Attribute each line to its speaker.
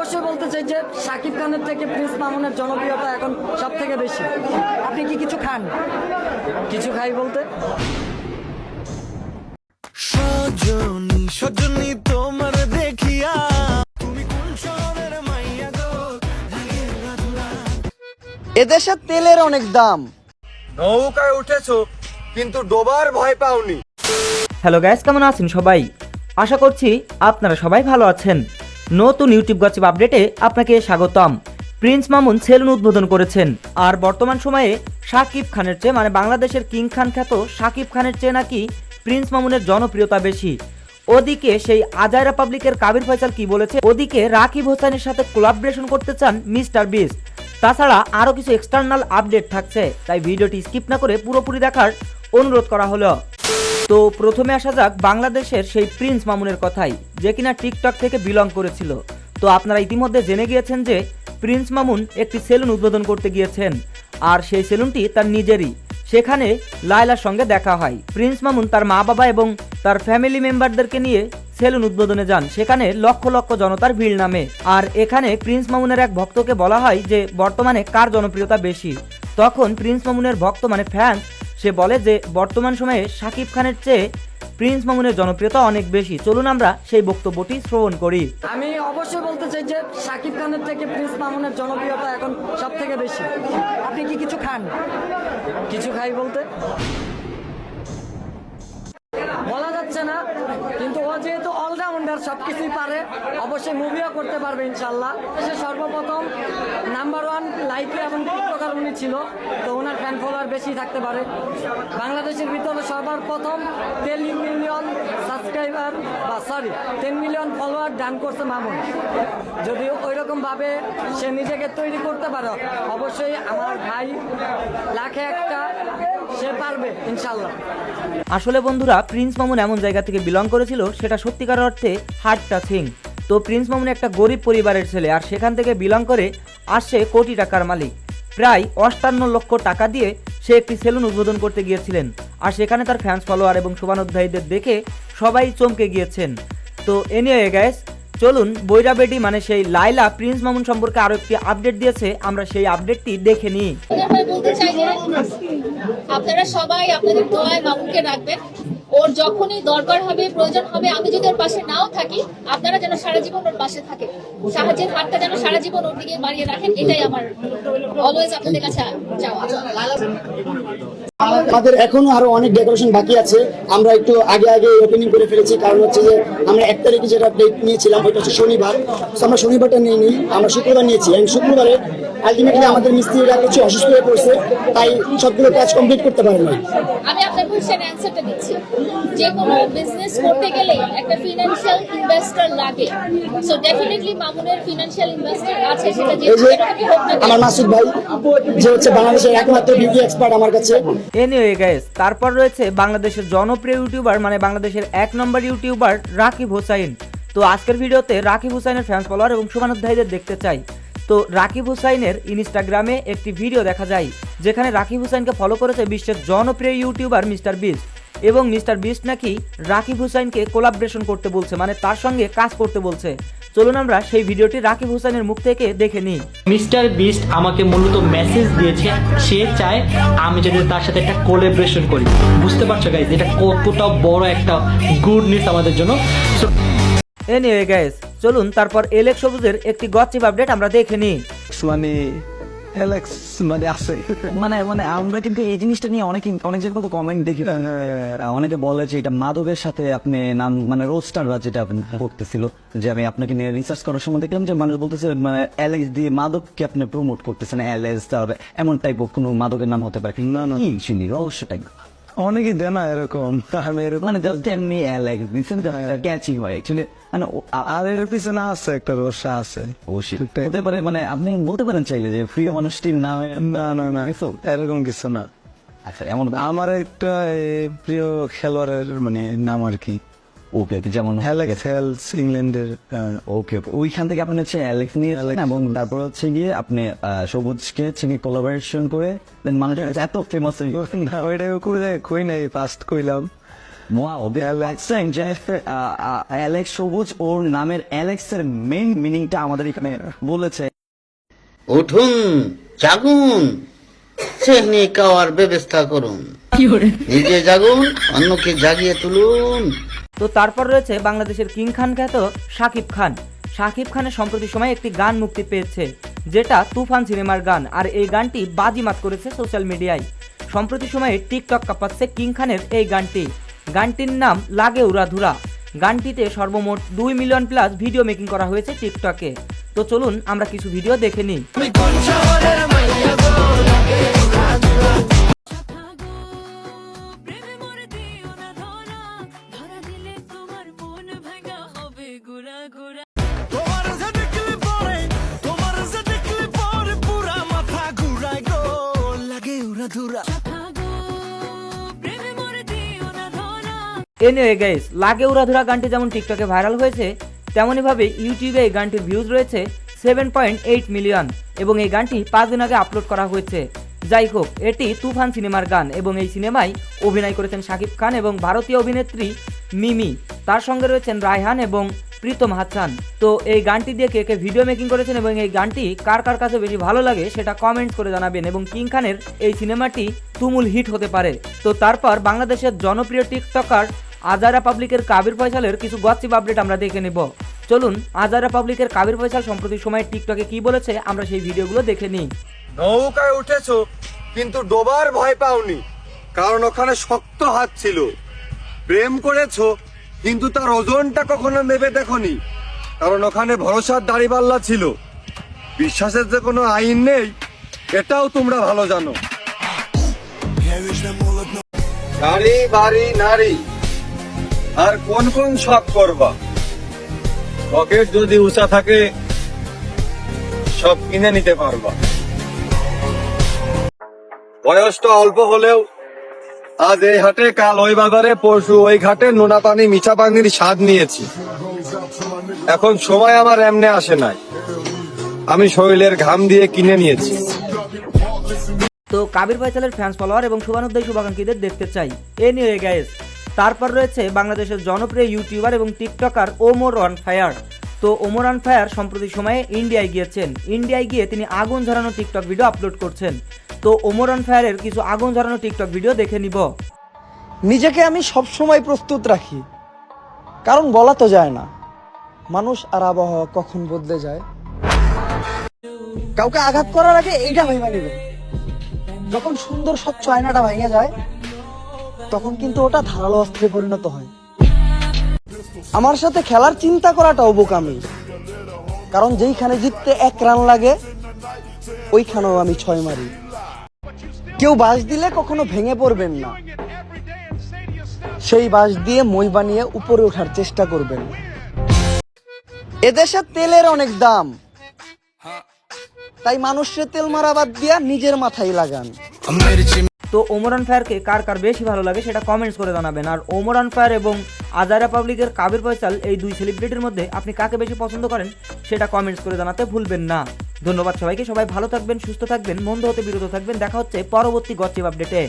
Speaker 1: অবশ্যই বলতে চাই যে শাকিব খানের থেকে প্রিন্স মামুনের জনপ্রিয়তা এখন সব থেকে বেশি। আপনি কি কিছু খান? কিছু খাই বলতে
Speaker 2: সজনী সজনী তোমার দেখিয়া তুমি কোন শহরের মাইয়া গো।
Speaker 1: এদেশে তেলের অনেক দাম।
Speaker 3: নৌকায় উঠেছো কিন্তু ডোবার ভয় পাওনি।
Speaker 4: হ্যালো গাইস, কেমন আছেন সবাই? আশা করছি আপনারা সবাই ভালো আছেন। নতুন ইউটিউব গসিপ আপডেটে আপনাকে স্বাগতম। প্রিন্স মামুন সেলুন উদ্বোধন করেছেন, আর বর্তমান সময়ে শাকিব খানের চেয়ে মানে বাংলাদেশের কিং খান খ্যাত শাকিব খানের চেয়ে নাকি প্রিন্স মামুনের জনপ্রিয়তা বেশি। ওদিকে সেই আজাইরা পাবলিকের কাবির ফয়সাল কি বলেছে, ওদিকে রাকিব হোসেনের সাথে কোলাবরেশন করতে চান মিস্টার বিস্ট। তাছাড়া আরও কিছু এক্সটার্নাল আপডেট থাকছে, তাই ভিডিওটি স্কিপ না করে পুরোপুরি দেখার অনুরোধ করা হলো। তো প্রথমে আসা যাক বাংলাদেশের সেই প্রিন্স মামুনের কথাই, যে কিনা টিকটক থেকে বিলং করেছিল। তো আপনারা ইতিমধ্যে জেনে গিয়েছেন যে প্রিন্স মামুন একটি সেলুন উদ্বোধন করতে গিয়েছেন, আর সেই সেলুনটি তার নিজেরই। সেখানে লায়লার সঙ্গে দেখা হয়। প্রিন্স মামুন তার মা বাবা এবং তার ফ্যামিলি মেম্বারদেরকে নিয়ে সেলুন উদ্বোধনে যান। সেখানে লক্ষ লক্ষ জনতার ভিড় নামে। আর এখানে প্রিন্স মামুনের এক ভক্তকে বলা হয় যে বর্তমানে কার জনপ্রিয়তা বেশি। তখন প্রিন্স মামুনের ভক্ত মানে ফ্যান, সে বলে যে বর্তমান সময়ে শাকিব খানের চেয়ে প্রিন্স মামুনের জনপ্রিয়তা অনেক বেশি। চলুন আমরা সেই বক্তব্যটি শ্রবণ করি।
Speaker 1: আমি অবশ্যই বলতে চাই যে শাকিব খানের থেকে প্রিন্স মামুনের জনপ্রিয়তা এখন সব থেকে বেশি। আপনি কি কিছু খান? কিছু খাই বলতে বলা যাচ্ছে না, কিন্তু ও যেহেতু অলরাউন্ডার, সবকিছুই পারে, অবশ্যই মুভিও করতে পারবে ইনশাল্লাহ। সে সর্বপ্রথম নাম্বার 1 লাইকি এবং টিকটকার উনি ছিল, তো ওনার ফ্যান ফলোয়ার বেশি থাকতে পারে। বাংলাদেশের ভিতরে সবার প্রথম 10 মিলিয়ন সাবস্ক্রাইবার বা 10 মিলিয়ন ফলোয়ার ডান করছে মামুন। যদি ওইরকম ভাবে সে নিজেকে তৈরি করতে পারে, অবশ্যই আমার ভাই লাখে একটা সে পারবে ইনশাল্লাহ।
Speaker 4: আসলে বন্ধুরা, প্রিন্স মামুন এমন জায়গা থেকে বিলং করেছিল সেটা সত্যিকার অর্থে হার্ট টাচিং। তো প্রিন্স মামুন একটা গরিব পরিবারের ছেলে, আর সেখান থেকে বিলং করে আসছে কোটি টাকার মালিক। প্রায় 58 লক্ষ টাকা দিয়ে সে একটি সেলুন উদ্বোধন করতে গিয়েছিলেন, আর সেখানে তার ফ্যান্স ফলোয়ার এবং শুভানুধ্যায়ীদের দেখে সবাই চমকে গিয়েছেন। তো এনিওয়ে গাইস, চলুন বৈরা বেডি মানে সেই লায়লা প্রিন্স মামুন সম্পর্কে আরো একটি আপডেট দিয়েছে, আমরা সেই আপডেটটি দেখে নিই।
Speaker 5: বলতে চাই যে আপনারা সবাই আপনাদের দোয়ায় মামুনকে রাখবেন। ওর যখনই দরকার হবে, প্রয়োজন হবে, আমি যদি ওর পাশে নাও থাকি, আপনারা যেন সারা জীবন ওর পাশে থাকেন, সাহায্যের হাতটা যেন সারা জীবন ওর দিকে বাড়িয়ে রাখেন, এটাই আমার অলওয়েজ আপনাদের কাছে চাওয়া।
Speaker 6: আমাদের এখনো আরো অনেক ডেকোরেশন বাকি আছে। আমরা একটু আগে আগে ওপেনিং করে ফেলেছি, কারণ হচ্ছে যে আমরা 1 তারিখে যেটা ডেট নিয়েছিলাম ওইটা হচ্ছে শনিবার। আমরা শনিবারটা নিইনি, আমরা শুক্রবার নিয়েছি। এবং শুক্রবারে আলটিমেটলি আমাদের মিস্ত্রিরা কিছু অসুস্থ হয়ে পড়ছে, তাই সবগুলো কাজ কমপ্লিট করতে পারে না।
Speaker 5: আমি আপনার কোশ্চেন অ্যান্সারটা দিচ্ছি। যে কোনো বিজনেস করতে গেলে একটা ফিনান্সিয়াল ইনভেস্টর লাগে। সো ডেফিনেটলি মামুনের ফিনান্সিয়াল ইনভেস্টর আছে, সেটা যে
Speaker 6: আমার মাসুদ ভাই যে হচ্ছে বাংলাদেশের একমাত্র বিউটি এক্সপার্ট আমার কাছে।
Speaker 4: এনিওয়ে গাইস, তারপর রয়েছে বাংলাদেশের জনপ্রিয় ইউটিউবার মানে বাংলাদেশের 1 নম্বর ইউটিউবার রাকিব হোসাইন। তো আজকের ভিডিওতে রাকিব হোসাইনের ফ্যান্স ফলোয়ার এবং শুভানুধ্যায়ীদের দেখতে চাই। তো রাকিব হোসাইনের ইনস্টাগ্রামে একটি ভিডিও দেখা যায়, যেখানে রাকিব হোসাইনকে ফলো করেছে বিশ্বের জনপ্রিয় ইউটিউবার মিস্টার বিস্ট, এবং মিস্টার বিস্ট নাকি রাকিব হোসাইনকে কোলাবরেশন করতে বলছে, মানে তার সঙ্গে কাজ করতে বলছে। চলুন আমরা সেই ভিডিওটি রাকিব হোসাইনের মুখ থেকে দেখে নিই।
Speaker 7: মিস্টার বিস্ট আমাকে মূলত মেসেজ দিয়েছে, সে চায় আমি যদি তার সাথে একটা কোলাবরেশন করি। বুঝতে পারছো গাইজ, এটা কতটা বড় একটা গুড নিউজ আমাদের জন্য।
Speaker 4: এনিওয়ে গাইস, চলুন তারপর এলেক্স সবুজের একটি গসিপ আপডেট আমরা দেখে নিই।
Speaker 2: মানে অ্যালেক্স মানে আছে
Speaker 8: মানে মানে আমরা কিন্তু এই জিনিসটা নিয়ে অনেক জায়গায় কমেন্ট দেখি, অনেকে বলে যে এটা মাদকের সাথে আপনি নাম মানে রোস্টাররা যেটা আপনি করতেছিল, যে আমি আপনাকে নিয়ে রিসার্চ করার সময় দেখলাম যে মানুষ বলতেছে মানে অ্যালেক্স দিয়ে মাদককে আপনি প্রমোট করতেছেন, অ্যালেক্স এমন টাইপ কোনো মাদকের নাম হতে পারে না? না শুনি রহস্যটাই
Speaker 2: অনেকে দেয় না এরকম। আমি এরকম
Speaker 8: মানে জাস্ট এমনি অ্যালেক্স দিচ্ছেন ক্যাচি হয় অ্যাকচুয়ালি, মানে
Speaker 2: আর এর পিছনে আছে একটা রহস্য আছে
Speaker 8: অবশ্যই হতে পারে। মানে আপনি বলতে পারেন চাইলে যে প্রিয় মানুষটির নাম
Speaker 2: না না না এরকম কিছু না।
Speaker 8: আচ্ছা এমন
Speaker 2: আমার একটা প্রিয় খেলোয়াড়ের মানে নাম আর কি।
Speaker 8: ওকে, যেমন
Speaker 2: হেলস ইংল্যান্ডের।
Speaker 8: ওকে, ওইখান থেকে আপনি হচ্ছে অ্যালেক্স নিয়ে এবং তারপর হচ্ছে গিয়ে আপনি সবুজকে হচ্ছে কোলাবোরেশন করে দেন মানুষের এত ফেমাস
Speaker 2: ওইটা কই নাই ফার্স্ট কইলাম।
Speaker 8: অ্যালেক্স সবুজ ওর নামের অ্যালেক্সের মেইন মিনিংটা আমাদের এখানে বলেছে।
Speaker 9: উঠুন, জাগুন, শ্রেণী খাওয়ার ব্যবস্থা করুন, নিজে জাগুন, অন্যকে জাগিয়ে তুলুন।
Speaker 4: তো তারপর রয়েছে বাংলাদেশের কিং খান খ্যাত শাকিব খান। শাকিব খানের সম্প্রতি সময়ে একটি গান মুক্তি পেয়েছে, যেটা তুফান সিনেমার গান, আর এই গানটি বাজিমাত করেছে সোশ্যাল মিডিয়ায়। সম্প্রতি সময়ে টিকটক কাঁপাচ্ছে কিং খানের এই গানটি। গানটির নাম লাগে উড়াধুরা। গানটিতে সর্বমোট 2 মিলিয়ন প্লাস ভিডিও মেকিং করা হয়েছে টিকটকে। তো চলুন আমরা কিছু ভিডিও দেখে নিই। এনিওয়ে গাইস, লাগে উড়াধুরা গানটি যেমন টিকটকে ভাইরাল হয়েছে, তেমনই ভাবে ইউটিউবে এই গানটির ভিউজ রয়েছে 7.8 মিলিয়ন এবং এই গানটি 5 দিন আগে আপলোড করা হয়েছে। যাই হোক, এটি তুফান সিনেমার গান এবং এই সিনেমায় অভিনয় করেছেন শাকিব খান এবং ভারতীয় অভিনেত্রী মিমি, তার সঙ্গে রয়েছেন রায়হান এবং প্রীতম হাসান। তো এই গানটি দিয়ে কে কে ভিডিও মেকিং করেছেন এবং এই গানটি কার কার কাছে বেশি ভালো লাগে সেটা কমেন্ট করে জানাবেন এবং কিং খানের এই সিনেমাটি তুমুল হিট হতে পারে। তো তারপর বাংলাদেশের জনপ্রিয় টিকটকার আজারা পাবলিকের কাবির ফয়সালের কিছু গসিপ আপডেট আমরা দেখে নেব। চলুন আজারা পাবলিকের কাবির ফয়সাল সম্প্রতি সময়ে টিকটকে কি বলেছে আমরা সেই ভিডিওগুলো দেখে নিই।
Speaker 3: নৌকায় উঠেছো কিন্তু ডোবার ভয় পাওনি, কারণ ওখানে শক্ত হাত ছিল। প্রেম করেছো কিন্তু তার ওজনটা কখনো মেপে দেখোনি, কারণ ওখানে ভরসার দাড়িপাল্লা ছিল। বিশ্বাসের যে কোনো আইন নেই, এটাও তোমরা ভালো জানো। গাড়ি, বাড়ি, নারী, আর কোন কোন শখ করবা? পকেট যদি উঁচা থাকে সব কিনে নিতে পারবা। বয়সটা অল্প হলেও আজ এই হাটে, কাল ওই বাজারে, পরশু ওই ঘাটে নোনা পানি মিঠা পানির স্বাদ নিয়েছি। এখন সময় আমার এমনে আসে নাই, আমি শরীরের ঘাম দিয়ে কিনে নিয়েছি।
Speaker 4: তো কাবির ফয়সালের ফ্যান্স ফলোয়ার এবং শুভানুদ্দায়ী শুভাকাঙ্ক্ষীদের দেখতে চাই। এনিওয়ে গাইস, তারপর রয়েছে বাংলাদেশের জনপ্রিয় ইউটিউবার এবং টিকটকার ওমর অন ফায়ার। তো ওমর অন ফায়ার সম্প্রতি সময়ে ইন্ডিয়ায় গিয়েছেন। ইন্ডিয়ায় গিয়ে তিনি আগুন ঝরানো টিকটক ভিডিও আপলোড করছেন। তো ওমর অন ফায়ারের কিছু আগুন ঝরানো টিকটক ভিডিও দেখে নিব।
Speaker 10: নিজেকে আমি সব সময় প্রস্তুত রাখি, কারণ বলা তো যায় না মানুষ আর আবহাওয়া কখন বদলে যায়। কাউকে আঘাত করার আগে এইটা ভেবে নেবেন, যখন সুন্দর স্বচ্ছ আয়নাটা ভেঙে যায় তখন কিন্তু ওটা ধারালো অস্ত্রে পরিণত হয়। আমার সাথে খেলার চিন্তা করাটাও বোকামি, কারণ যেইখানে জিততে 1 রান লাগে ওইখানেও আমি 6 মারি। কেউ বাঁশ দিলে কখনো ভেঙে পড়বেন না, সেই বাঁশ দিয়ে মই বানিয়ে উপরে ওঠার চেষ্টা করবেন। এদেশে তেলের অনেক দাম, তাই মানুষের তেল মারা বাদ দিয়া নিজের মাথায় লাগান।
Speaker 4: তো ওমর অন ফায়ারকে কার কার বেশি ভালো লাগে সেটা কমেন্টস করে জানাবেন। আর ওমর অন ফায়ার এবং আজারা পাবলিকের কাবির ফয়সাল, এই 2 সেলিব্রিটির মধ্যে আপনি কাকে বেশি পছন্দ করেন সেটা কমেন্টস করে জানাতে ভুলবেন না। ধন্যবাদ সবাইকে, সবাই ভালো থাকবেন, সুস্থ থাকবেন, মন্দ হতে বিরত থাকবেন। দেখা হচ্ছে পরবর্তী গসিপ আপডেটে।